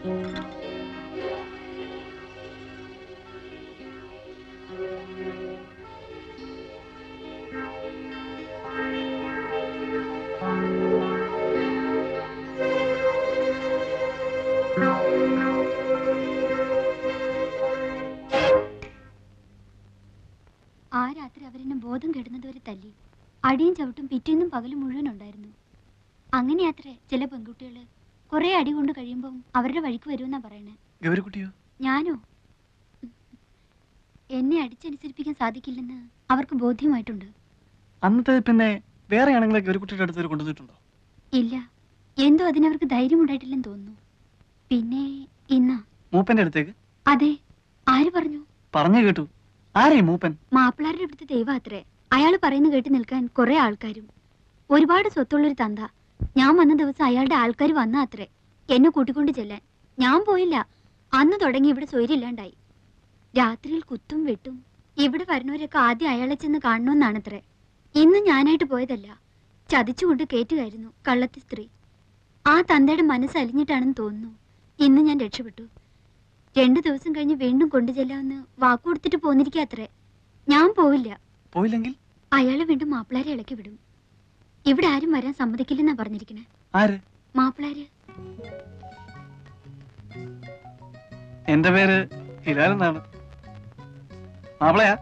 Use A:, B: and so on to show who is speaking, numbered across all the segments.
A: ആ രാത്രി അവരെന്നെ ബോധം കെടുന്നതുവരെ തല്ലി. അടിയും ചവിട്ടും പിറ്റേന്നും പകലും മുഴുവൻ ഉണ്ടായിരുന്നു. അങ്ങനെയാത്രേ ചില പെൺകുട്ടികള് കുറെ അടി കൊണ്ട് കഴിയുമ്പം അവരുടെ വഴിക്ക് വരുമെന്നാ പറയണേ. ഞാനോ? എന്നെ അടിച്ചനുസരിപ്പിക്കാൻ സാധിക്കില്ലെന്ന് അവർക്ക് ബോധ്യമായിട്ടുണ്ട്.
B: അന്നത്തെ പിന്നെ വേറെ ആണെങ്കിലേ ഗൗരിക്കുട്ടിയുടെ അടുത്ത് കൊണ്ടുവന്നിട്ടുണ്ടോ?
A: ഇല്ല, എന്തോ അതിനവർക്ക് ധൈര്യം ഉണ്ടായിട്ടില്ലെന്ന് തോന്നുന്നു. പിന്നെ ഇന്നാ
B: മൂപ്പന്റെ അടുത്തേക്ക്?
A: അതെ. ആര് പറഞ്ഞു?
B: പറഞ്ഞു കേട്ടു. ആരേ മൂപ്പൻ?
A: മാപ്പിളാരുടെ അടുത്ത് ദൈവം അത്രേ. അയാൾ പറയുന്ന കേട്ട് നിൽക്കാൻ കുറെ ആൾക്കാരും. ഒരുപാട് സ്വത്തുള്ളൊരു തന്ത. ഞാൻ വന്ന ദിവസം അയാളുടെ ആൾക്കാർ വന്ന അത്രേ എന്നെ കൂട്ടിക്കൊണ്ട് ചെല്ലാൻ. ഞാൻ പോയില്ല. അന്ന് തുടങ്ങി ഇവിടെ സ്വൈര്യമില്ലാണ്ടായി. രാത്രിയിൽ കുത്തും വെട്ടും. ഇവിടെ വരുന്നവരൊക്കെ ആദ്യം അയാളെ ചെന്ന് കാണണമെന്നാണത്രേ. ഇന്ന് ഞാനായിട്ട് പോയതല്ല, ചതിച്ചുകൊണ്ട് കേറ്റുകയായിരുന്നു കള്ളത്തി സ്ത്രീ. ആ തന്തയുടെ മനസ്സ് അലിഞ്ഞിട്ടാണെന്ന് തോന്നുന്നു ഇന്ന് ഞാൻ രക്ഷപ്പെട്ടു. 2 ദിവസം കഴിഞ്ഞ് വീണ്ടും കൊണ്ടുചെല്ലാമെന്ന് വാക്കുകൊടുത്തിട്ട് പോന്നിരിക്കാത്രേ. ഞാൻ പോവില്ല.
B: പോയില്ലെങ്കിൽ
A: അയാളെ വീണ്ടും മാപ്പിളാരെ ഇളക്കി വിടും. ഇവിടെ ആരും വരാൻ സമ്മതിക്കില്ലെന്നാ പറഞ്ഞിരിക്കണേ.
B: ആര്?
A: മാപ്പിളാര്.
B: എന്റെ പേര് ഹിലാൽ എന്നാണ്. മാപ്പിളയാ?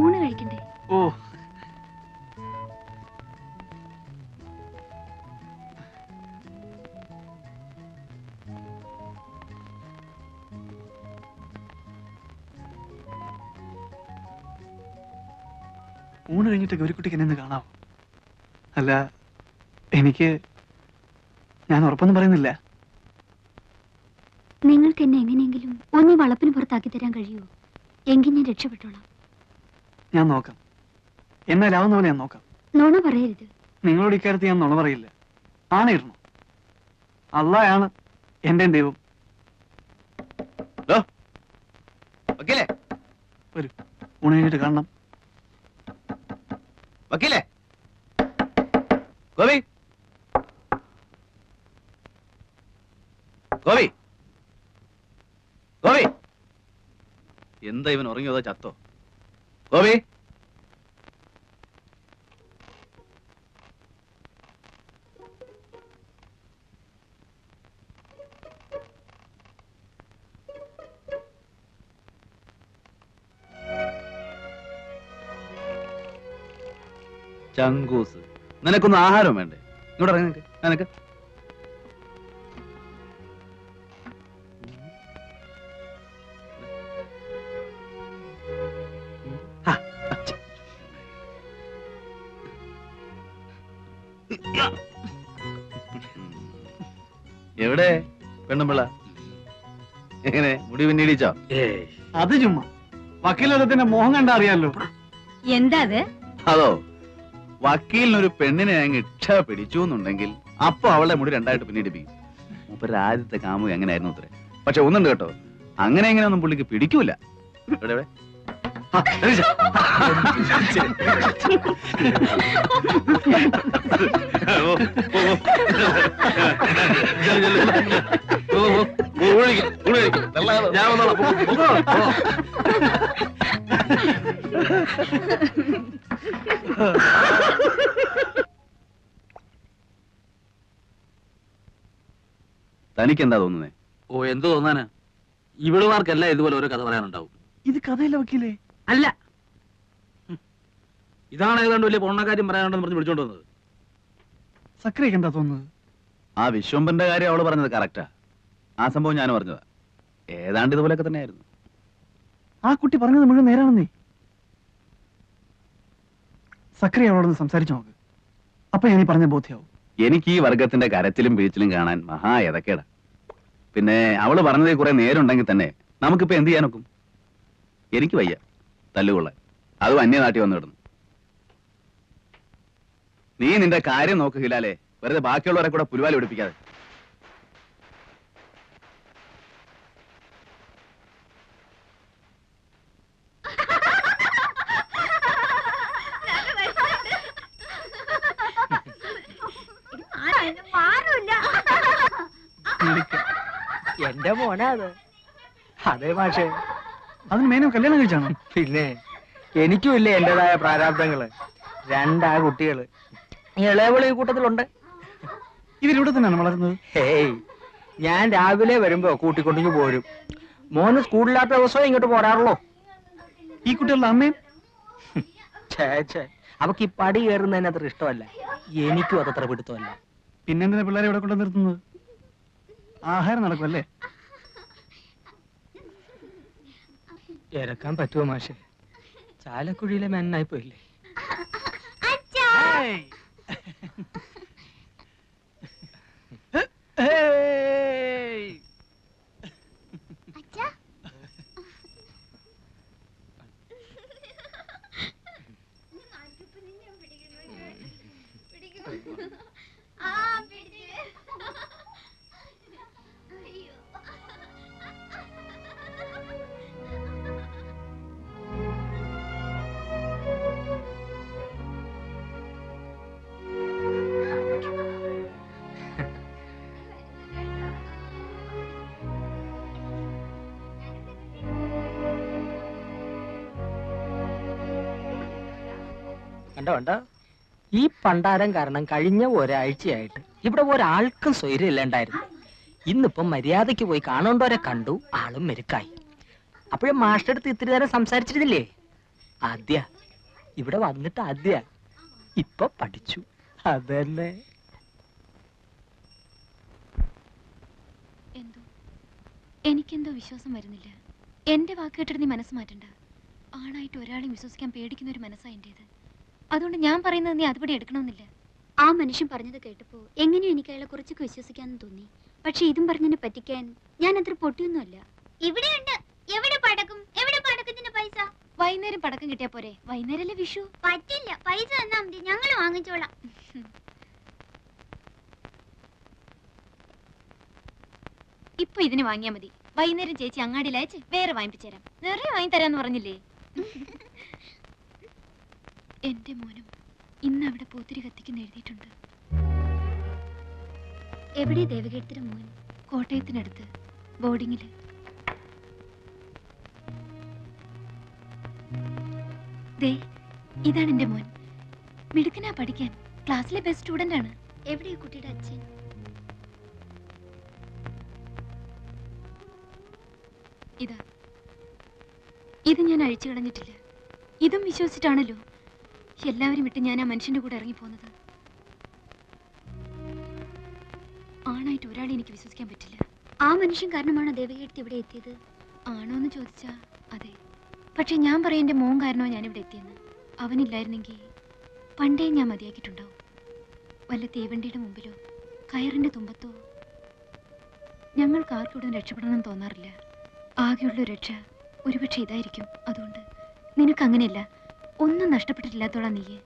A: ഊണ് കഴിക്കണ്ടേ?
B: ഓ, ഊണ് കഴിഞ്ഞിട്ട് ഗൗരിക്കുട്ടിക്ക് എന്നെ കാണാവോ? അല്ല, ഞാൻ ഉറപ്പൊന്നും പറയുന്നില്ല.
A: നിങ്ങൾക്ക് എന്നെ എങ്ങനെയെങ്കിലും ഒന്നീ വളപ്പിന് പുറത്താക്കി തരാൻ കഴിയുമോ? എങ്കിൽ ഞാൻ രക്ഷപ്പെട്ടോളാം.
B: ഞാൻ നോക്കാം. എന്നാലാവുന്ന പോലെ ഞാൻ നോക്കാം.
A: നുണ പറയരുത്.
B: നിങ്ങളോട് ഇക്കാര്യത്തിൽ ഞാൻ നുണ പറയില്ല. ആണയിടണം. അള്ളായാണ് എന്റെ ദൈവം. വരൂ, ഊണ് കഴിഞ്ഞിട്ട് കാണണം.
C: വക്കീലേ, ഗോപി, ഗോപി, ഗോപി, എന്താ ഇവൻ ഉറങ്ങിയോ അതോ ചത്തോ? ഗോപി, ചങ്കൂസ്, നിനക്കൊന്നും ആഹാരം വേണ്ടേ? ഇങ്ങോട്ട് ഇറങ്ങി നിനക്ക്. നിനക്ക് എവിടെ പെണ്ണുമ്പിള്ള? എങ്ങനെ മുടി പിന്നീടിച്ചോ?
B: അത് ചുമ്മാ വക്കീലത്തിന്റെ മോഹം കണ്ടാ അറിയാലോ.
A: എന്താ
C: അതോ, വക്കീലിനൊരു പെണ്ണിനെ അങ്ങ് ഇച്ഛ പിടിച്ചു എന്നുണ്ടെങ്കിൽ അപ്പൊ അവളെ മുടി രണ്ടായിട്ട് പിന്നീടിപ്പിക്കും. മൂപ്പരുടെ ആദ്യത്തെ കാമുക അങ്ങനെയായിരുന്നു അത്രേ. പക്ഷെ ഒന്നുണ്ട് കേട്ടോ, അങ്ങനെ എങ്ങനെയൊന്നും പുള്ളിക്ക് പിടിക്കൂല. എവിടെ തനിക്കെന്താ തോന്നുന്നേ?
D: ഓ, എന്ത് തോന്നാനാ? ഇവളുമാർക്കല്ല ഇതുപോലെ ഓരോ കഥ പറയാനുണ്ടാവും.
B: ഇത് കഥയല്ല വക്കീലേ.
D: അല്ല, ഇതാണ് ഏതാണ്ട് വലിയ പൊണ്ണക്കാര്യം പറയാനുണ്ടെന്ന് പറഞ്ഞ് വിളിച്ചോണ്ട് വന്നത്.
B: സക്രിയൊക്കെ എന്താ തോന്നുന്നത്?
C: ആ വിശ്വംബന്റെ കാര്യം അവള് പറഞ്ഞത് കറക്റ്റാ. ആ സംഭവം ഞാനും പറഞ്ഞതാ. ഏതാണ്ട് ഇതുപോലൊക്കെ തന്നെയായിരുന്നു.
B: ആ കുട്ടി പറഞ്ഞത് മുഴുവൻ നേരാണെന്നേ. സക്രിയ അവളോടൊന്ന് സംസാരിച്ചു നോക്ക്. അപ്പൊ ഞാൻ ഈ പറഞ്ഞ ബോധ്യാവും.
C: എനിക്ക് ഈ വർഗത്തിന്റെ കരച്ചിലും വീഴ്ചിലും കാണാൻ മഹാ എതക്കേടാ. പിന്നെ അവള് പറഞ്ഞതിൽ കുറെ നേരുണ്ടെങ്കിൽ തന്നെ നമുക്കിപ്പോ എന്ത് ചെയ്യാനൊക്കും? എനിക്ക് വയ്യ തല്ലുകൊള്ളാൻ, അതും അന്യനാട്ടി വന്നു കിടന്നു. നീ നിന്റെ കാര്യം നോക്ക് ഹിലാലേ, വെറുതെ ബാക്കിയുള്ളവരെ കൂടെ പുലുവാലി പിടിപ്പിക്കാതെ.
E: എന്റെ മോനാ അത്. അതെ മാഷേ.
B: അതിന് മേനോ കല്യാണം കഴിച്ചാണോ?
E: പിന്നെ എനിക്കും ഇല്ലേ എന്റേതായ പ്രാരാബ്ദങ്ങള്. 2 കുട്ടികള്. ഇളയവള് ഈ കൂട്ടത്തിലുണ്ട്.
B: ഇവരിവിടെ തന്നെയാണ് വളരുന്നത്?
E: ഹേയ്, ഞാൻ രാവിലെ വരുമ്പോ കൂട്ടിക്കൊണ്ടിങ്ങ് പോരും. മോന് സ്കൂളില്ലാത്ത ദിവസവും ഇങ്ങോട്ട് പോരാറുള്ളൂ.
B: ഈ കുട്ടികളുടെ അമ്മയും?
E: ഛേ, അവക്ക് ഈ പടി കയറുന്നതിന് അത്ര ഇഷ്ടമല്ല. എനിക്കും അതത്ര പിടുത്തമല്ല.
B: പിന്നെന്തിനാ പിള്ളേരെ ഇവിടെ കൊണ്ട് നിർത്തുന്നത്? ആഹാരം നടക്കുമല്ലേ?
E: ഇറക്കാൻ പറ്റുമോ മാഷെ? ചാലക്കുഴിയിലെ മെന്നായി പോയില്ലേ? കണ്ടോ, ഈ പണ്ടാരം കാരണം കഴിഞ്ഞ ഒരാഴ്ചയായിട്ട് ഇവിടെ ഒരാൾക്കും സ്വൈര്യം ഇല്ലാണ്ടായിരുന്നു. ഇന്നിപ്പം മര്യാദയ്ക്ക് പോയി കാണേണ്ടവരെ കണ്ടു, ആളും മെരുക്കായി. അപ്പോഴും മാസ്റ്റർ അടുത്ത് ഇത്തിരി നേരം സംസാരിച്ചിരുന്നില്ലേ? ഇവിടെ വന്നിട്ട് ഇപ്പൊ പഠിച്ചു. അതല്ലേ
A: എനിക്കെന്തോ വിശ്വാസം വരുന്നില്ല. എന്റെ വാക്ക് കേട്ടിട്ട് നീ മനസ്സ് മാറ്റണ്ട. ആണായിട്ട് ഒരാളെയും വിശ്വസിക്കാൻ പേടിക്കുന്ന ഒരു മനസ്സാ എന്റേത്. അതുകൊണ്ട് ഞാൻ പറയുന്നത് നീ അതുപടി എടുക്കണമെന്നില്ല. ആ മനുഷ്യൻ പറഞ്ഞത് കേട്ടപ്പോ എങ്ങനെയും എനിക്ക് അയാളെ കുറച്ചൊക്കെ വിശ്വസിക്കാന്ന് തോന്നി. പക്ഷെ ഇതും പറഞ്ഞതിനെ പറ്റിക്കാൻ ഞാൻ അത്ര പൊട്ടിയൊന്നുമല്ല. ഇവിടെയുണ്ട്. എവിടെ പടക്കും? എവിടെ പടക്കത്തിന്റെ പൈസ? വൈകുന്നേരം പടക്കം കിട്ടിയാ പോരെ? വൈകുന്നേരല്ലേ വിഷു? പറ്റില്ല, പൈസ തന്നാ മതി, ഞങ്ങൾ വാങ്ങിച്ചോളാം. ഇപ്പൊ ഇതിന് വാങ്ങിയാ മതി. വൈകുന്നേരം ചേച്ചി അങ്ങാടിയിൽ അയച്ച് വേറെ വാങ്ങിപ്പിച്ചേരാം. നിറയെ വാങ്ങി തരാന്ന് പറഞ്ഞില്ലേ? എന്റെ മോനും ഇന്ന് അവിടെ പൂത്തിരി കത്തിക്കുന്ന എഴുതിയിട്ടുണ്ട്. എവിടെ ദേവകീർത്തിയുടെ മോൻ? കോട്ടയത്തിനടുത്ത് ബോർഡിങ്ങില്. ദേ, ഇതാണ് എന്റെ മോൻ. മിടുക്കനാ പഠിക്കാൻ. ക്ലാസ്സിലെ ബെസ്റ്റ് സ്റ്റുഡന്റ് ആണ്. എവിടെയാ കുട്ടിയുടെ അച്ഛൻ? ഇതാ, ഇത് ഞാൻ അഴിച്ചു കളഞ്ഞിട്ടില്ല. ഇതും വിശ്വസിച്ചിട്ടാണല്ലോ എല്ലാവരും വിട്ട് ഞാൻ ആ മനുഷ്യന്റെ കൂടെ ഇറങ്ങിപ്പോന്നത്. ആണായിട്ട് ഒരാളെ എനിക്ക് വിശ്വസിക്കാൻ പറ്റില്ല. ആ മനുഷ്യൻ കാരണമാണോ ദേവകീർത്തി ഇവിടെ എത്തിയത്? ആണോ എന്ന് ചോദിച്ചാ അതെ. പക്ഷെ ഞാൻ പറയാം, എന്റെ മോൻ കാരണമോ ഞാനിവിടെ എത്തിയെന്ന്. അവനില്ലായിരുന്നെങ്കിൽ പണ്ടേ ഞാൻ മതിയാക്കിയിട്ടുണ്ടാവും. വല്ല തീവണ്ടിയുടെ മുമ്പിലോ കയറിന്റെ തുമ്പത്തോ. ഞങ്ങൾക്ക് ആർക്കൂടെ രക്ഷപ്പെടണമെന്ന് തോന്നാറില്ല. ആകെയുള്ള രക്ഷ ഒരുപക്ഷെ ഇതായിരിക്കും. അതുകൊണ്ട് നിനക്ക് അങ്ങനെയല്ല, ഒന്നും നഷ്ടപ്പെട്ടിട്ടില്ലാത്തോളാം നീയെ.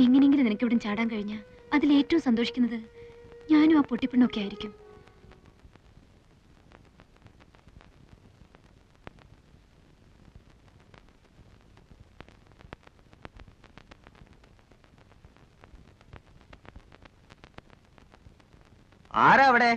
A: എങ്ങനെയെങ്കിലും നിനക്കിവിടെ ചാടാൻ കഴിഞ്ഞാൽ അതിലേറ്റവും സന്തോഷിക്കുന്നത് ഞാനും ആ പൊട്ടിപ്പെണ്ണൊക്കെ ആയിരിക്കും.
E: ആരാ അവിടെ?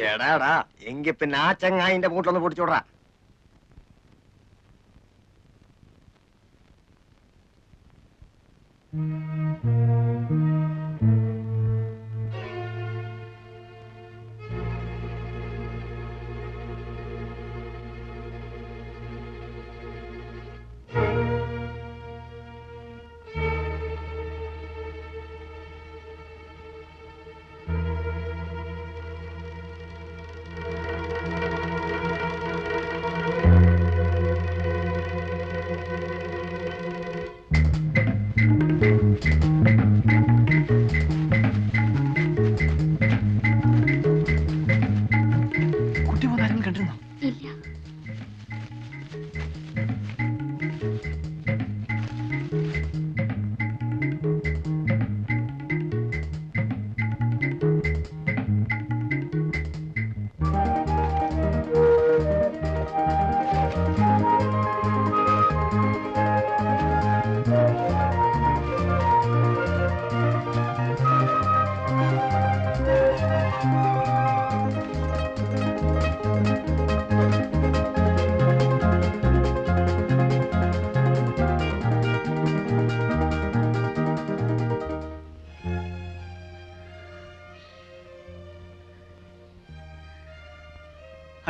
E: എടാടാ, എങ്കി പിന്നെ ആ ചങ്ങായിന്റെ മൂട്ടിലൊന്ന് പൊടിച്ചോടാ.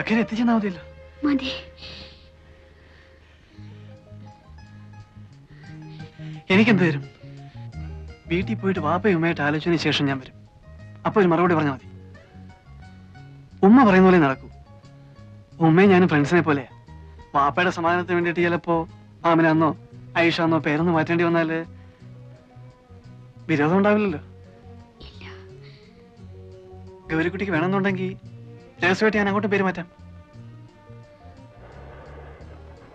B: അക്കരെ എത്തിച്ചെന്നാ മതിയല്ലോ.
A: മതി.
B: എനിക്കെന്ത് തരും? വീട്ടിൽ പോയിട്ട് വാപ്പയും ഉമ്മയായിട്ട് ആലോചനയ്ക്ക് ശേഷം ഞാൻ വരും. അപ്പൊ ഒരു മറുപടി പറഞ്ഞാൽ മതി. ഉമ്മ പറയുന്ന പോലെ നടക്കൂ. ഉമ്മയും ഞാനും ഫ്രണ്ട്സിനെ പോലെയാ. വാപ്പയുടെ സമാധാനത്തിന് വേണ്ടിയിട്ട് ചിലപ്പോ ആമിനാന്നോ ഐഷാന്നോ പേരൊന്ന് മാറ്റേണ്ടി വന്നാല് വിരോധം ഉണ്ടാവില്ലല്ലോ. ഗൗരിക്കുട്ടിക്ക് വേണമെന്നുണ്ടെങ്കിൽ രഹസ്യമായിട്ട് ഞാൻ അങ്ങോട്ട് പേര് മാറ്റാം.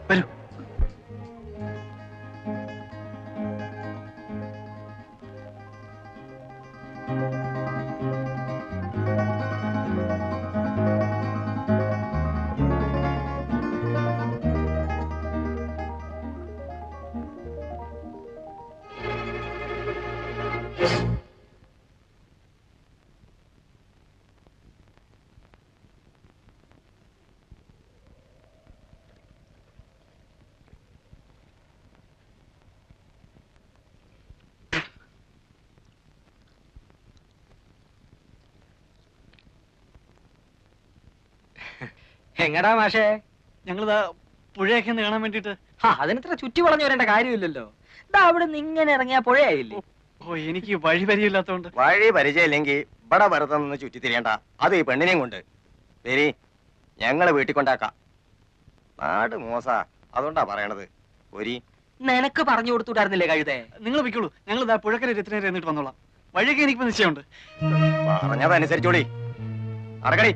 B: വരൂ.
E: എങ്ങടാ മാഷേ?
B: ഞങ്ങളിതാ പുഴയൊക്കെ ഒന്ന് കാണാൻ വേണ്ടിട്ട്.
E: അതിനിത്ര ചുറ്റി വളഞ്ഞു വരേണ്ട കാര്യമില്ലല്ലോ. ഇതാ അവിടെ നിന്ന് ഇങ്ങനെ ഇറങ്ങിയ പുഴയായില്ലേ?
B: ഓ, എനിക്ക് വഴി പരിചയമില്ലാത്തോണ്ട്.
F: വഴി പരിചയമില്ലെങ്കിൽ ഇവിടെ വെറുതെ നിന്ന് ചുറ്റി തിരിയണ്ട. അത് ഈ പെണ്ണിനെയും കൊണ്ട് വരി, ഞങ്ങള് വീട്ടിൽ കൊണ്ടാക്കാം. നാട് മോശ, അതുകൊണ്ടാ പറയണത്. ഒരി
E: നിനക്ക് പറഞ്ഞു കൊടുത്തുണ്ടായിരുന്നില്ലേ കഴുതേ?
B: നിങ്ങൾ വെക്കുള്ളൂ. ഞങ്ങൾ ഇതാ പുഴക്കര രത്തിനേരെ എന്നിട്ട് വന്നോളാം. വഴിയൊക്കെ എനിക്കിപ്പോ നിശ്ചയമുണ്ട്.
F: പറഞ്ഞതനുസരിച്ചോളി. അടക്കടി.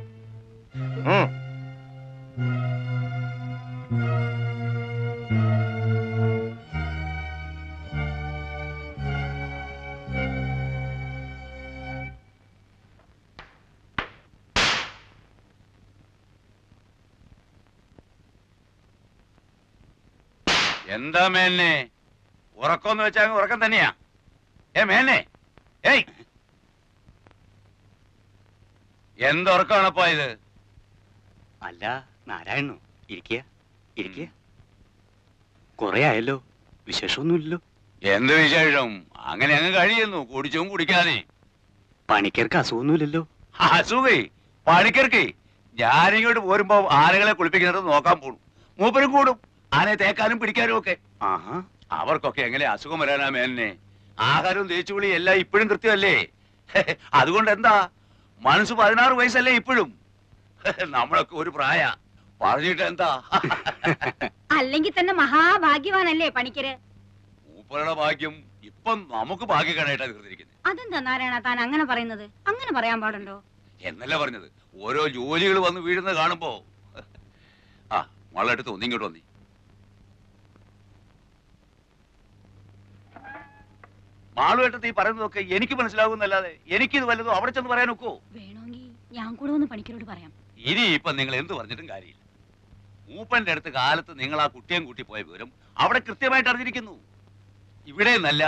C: എന്താ മേന്നെ ഉറക്കമെന്ന് വെച്ചാ ഉറക്കം തന്നെയാ? മേന്നെ, ഏയ്, എന്തുറക്കാണപ്പോ ഇത്?
G: അല്ല നാരായണോ, ഇരിക്കുക ഇരിക്കുക. കൊറേ ആയല്ലോ, വിശേഷമൊന്നുമില്ലല്ലോ.
C: എന്ത് വിശേഷം? അങ്ങനെ അങ്ങ് കഴിയുന്നു, കുടിച്ചും കുടിക്കാതെ.
G: പണിക്കർക്ക് അസുഖമൊന്നുമില്ലല്ലോ?
C: അസുഖേ പണിക്കർക്ക്? ഞാനിങ്ങോട്ട് പോരുമ്പോ ആനകളെ കുളിപ്പിക്കുന്നത് നോക്കാൻ പോണു. മൂപ്പരും കൂടും ആനയെ തേക്കാനും പിടിക്കാനും ഒക്കെ.
G: ആഹാ,
C: അവർക്കൊക്കെ എങ്ങനെ അസുഖം വരാനാ മേന്നെ? ആഹാരവും തേച്ചുകുളി എല്ലാം ഇപ്പോഴും കൃത്യമല്ലേ? അതുകൊണ്ട് എന്താ, മനസ്സ് 16 വയസ്സല്ലേ ഇപ്പോഴും? നമ്മളൊക്കെ ഒരു പ്രായ പറഞ്ഞിട്ട് എന്താ?
A: അല്ലെങ്കിൽ തന്നെ മഹാഭാഗ്യവാനല്ലേ പണിക്കര്?
C: മൂപ്പരുടെ ഭാഗ്യം ഇപ്പം നമുക്ക് ഭാഗ്യക്കേടായിട്ടാ തീർന്നിരിക്കുന്നത്.
A: അതെന്താ നാരായണ താൻ അങ്ങനെ പറയുന്നത്? അങ്ങനെ പറയാൻ പാടുണ്ടോ?
C: എന്നല്ല പറഞ്ഞത്, ഓരോ ജോലികൾ വന്ന് വീഴുന്നത് കാണുമ്പോ. ആ വളരെടുത്ത് ഒന്നിങ്ങോട്ട് വന്നി. മാളുവേട്ടത്ത് ഈ പറയുന്നതൊക്കെ എനിക്ക് മനസ്സിലാകുന്നല്ലാതെ എനിക്കിത് വല്ലതും അവിടെ ചെന്ന് പറയാൻ ഒക്കോ?
A: വേണമെങ്കിൽ ഞാൻ കൂടെ ഒന്ന് പണിക്കരോട് പറയാം.
C: ഇനി ഇപ്പൊ നിങ്ങൾ എന്ത് പറഞ്ഞിട്ടും കാര്യമില്ല. മൂപ്പന്റെ അടുത്ത് കാലത്ത് നിങ്ങൾ ആ കുട്ടിയും കൂട്ടി പോയ വിവരം അവിടെ കൃത്യമായിട്ട് അറിഞ്ഞിരിക്കുന്നു. ഇവിടെ നല്ല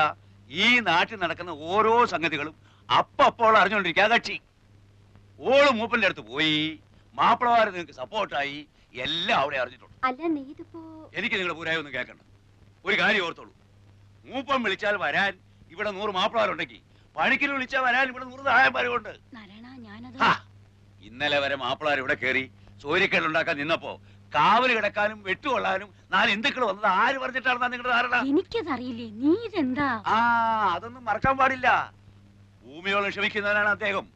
C: ഈ നാട്ടിൽ നടക്കുന്ന ഓരോ സംഗതികളും അപ്പോൾ അറിഞ്ഞുകൊണ്ടിരിക്കുക കക്ഷി. ഓള് മൂപ്പന്റെ അടുത്ത് പോയി, മാപ്പിളമാര് നിങ്ങൾക്ക് സപ്പോർട്ടായി, എല്ലാം അവിടെ അറിഞ്ഞിട്ടുണ്ട്.
A: അല്ല നീ ഇതിപ്പോ...
C: എനിക്ക് നിങ്ങളുടെ പൂരായി ഒന്നും കേൾക്കണ്ട. ഒരു കാര്യം ഓർത്തോളൂ, മൂപ്പൻ വിളിച്ചാൽ വരാൻ ഇവിടെ 100 മാപ്പിളമാരുണ്ടെങ്കിൽ പണിക്കൽ വിളിച്ചാൽ വരാൻ ഇവിടെ 100 സഹായന്മാരുണ്ട്. ഇന്നലെ വരെ മാപ്പിളമാർ ഇവിടെ കയറി സൂര്യക്കേടുണ്ടാക്കാൻ നിന്നപ്പോ കാവല് കിടക്കാനും വെട്ടുകൊള്ളാനും 4 ഹിന്ദുക്കൾ വന്നത് ആര് പറഞ്ഞിട്ടാണെന്നാ നിങ്ങളുടെ ധാരണ?
A: എനിക്കതറിയില്ലേ, നീ ഇതെന്താ?
C: അതൊന്നും മറക്കാൻ പാടില്ല. ഭൂമിയോളം ക്ഷമിക്കുന്നവരാണ് അദ്ദേഹം.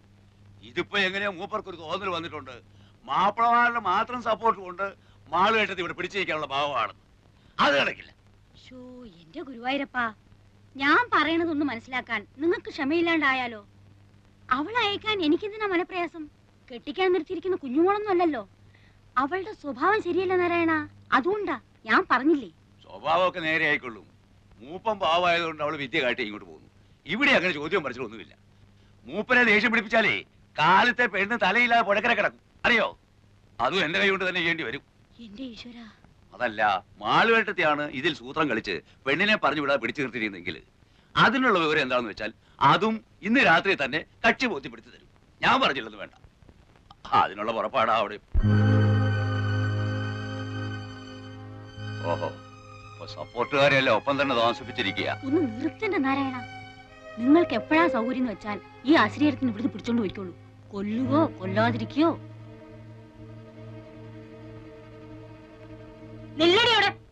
C: ഇതിപ്പോ എങ്ങനെയോ മൂപ്പർക്കൊരു തോന്നൽ വന്നിട്ടുണ്ട്, മാപ്പിളമാരുടെ മാത്രം സപ്പോർട്ട് കൊണ്ട് മാളുകെട്ടത് ഇവിടെ പിടിച്ചിരിക്കാനുള്ള ഭാവമാണ്. അത് നടക്കില്ല.
A: എന്റെ ഗുരുവായൂരപ്പാ, ഞാൻ പറയണതൊന്ന് മനസ്സിലാക്കാൻ നിങ്ങൾക്ക് ക്ഷമയില്ലാണ്ടായാലോ? അവളെ അയക്കാൻ എനിക്കെന്തിനാ മനപ്രയാസം? കെട്ടിക്കാൻ നിർത്തിയിരിക്കുന്ന കുഞ്ഞുമോളൊന്നും അല്ലല്ലോ. അവളുടെ സ്വഭാവം ശരിയല്ല നാരായണ, അതുകൊണ്ടാ ഞാൻ പറഞ്ഞില്ലേ.
C: സ്വഭാവമൊക്കെ നേരെ ആയിക്കൊള്ളും. മൂപ്പം പാവമായതുകൊണ്ട് അവള് വിദ്യ കാട്ടി ഇങ്ങോട്ട് പോകുന്നു. ഇവിടെ അങ്ങനെ ചോദ്യം പഠിച്ചിട്ടൊന്നുമില്ല. മൂപ്പനെ ദേഷ്യം പിടിപ്പിച്ചാലേ കാലത്തെ പെണ്ണ് തലയില്ലാതെ പുഴക്കര കിടക്കും, അറിയോ? അതും എന്റെ കൈ കൊണ്ട് തന്നെ ചെയ്യേണ്ടി വരും.
A: എന്റെ ഈശ്വര,
C: അതല്ല, മാളുവേട്ടത്തെയാണ് ഇതിൽ സൂത്രം കളിച്ച് പെണ്ണിനെ പറഞ്ഞു വിടാതെ പിടിച്ചു നിർത്തിയിരുന്നെങ്കിൽ അതിനുള്ള വിവരം എന്താണെന്ന് വെച്ചാൽ അതും ഇന്ന് രാത്രി തന്നെ കക്ഷി ബോധ്യപ്പെടുത്തി തരും. ഞാൻ പറഞ്ഞില്ലെന്ന് വേണ്ട, അതിനുള്ള പുറപ്പാടാ അവിടെ. ഓഹോ, സപ്പോർട്ടുകാരെയല്ല ഒപ്പം തന്നെ താമസിപ്പിച്ചിരിക്കുക.
A: ഒന്ന് നിർത്തണ്ട നാരായണ. നിങ്ങൾക്ക് എപ്പോഴാ സൗകര്യം എന്ന് വെച്ചാൽ ഈ ആശ്രയത്തിന് ഇവിടുന്ന് പിടിച്ചോണ്ട് പോയിക്കോളൂ. കൊല്ലുകയോ കൊല്ലാതിരിക്കയോ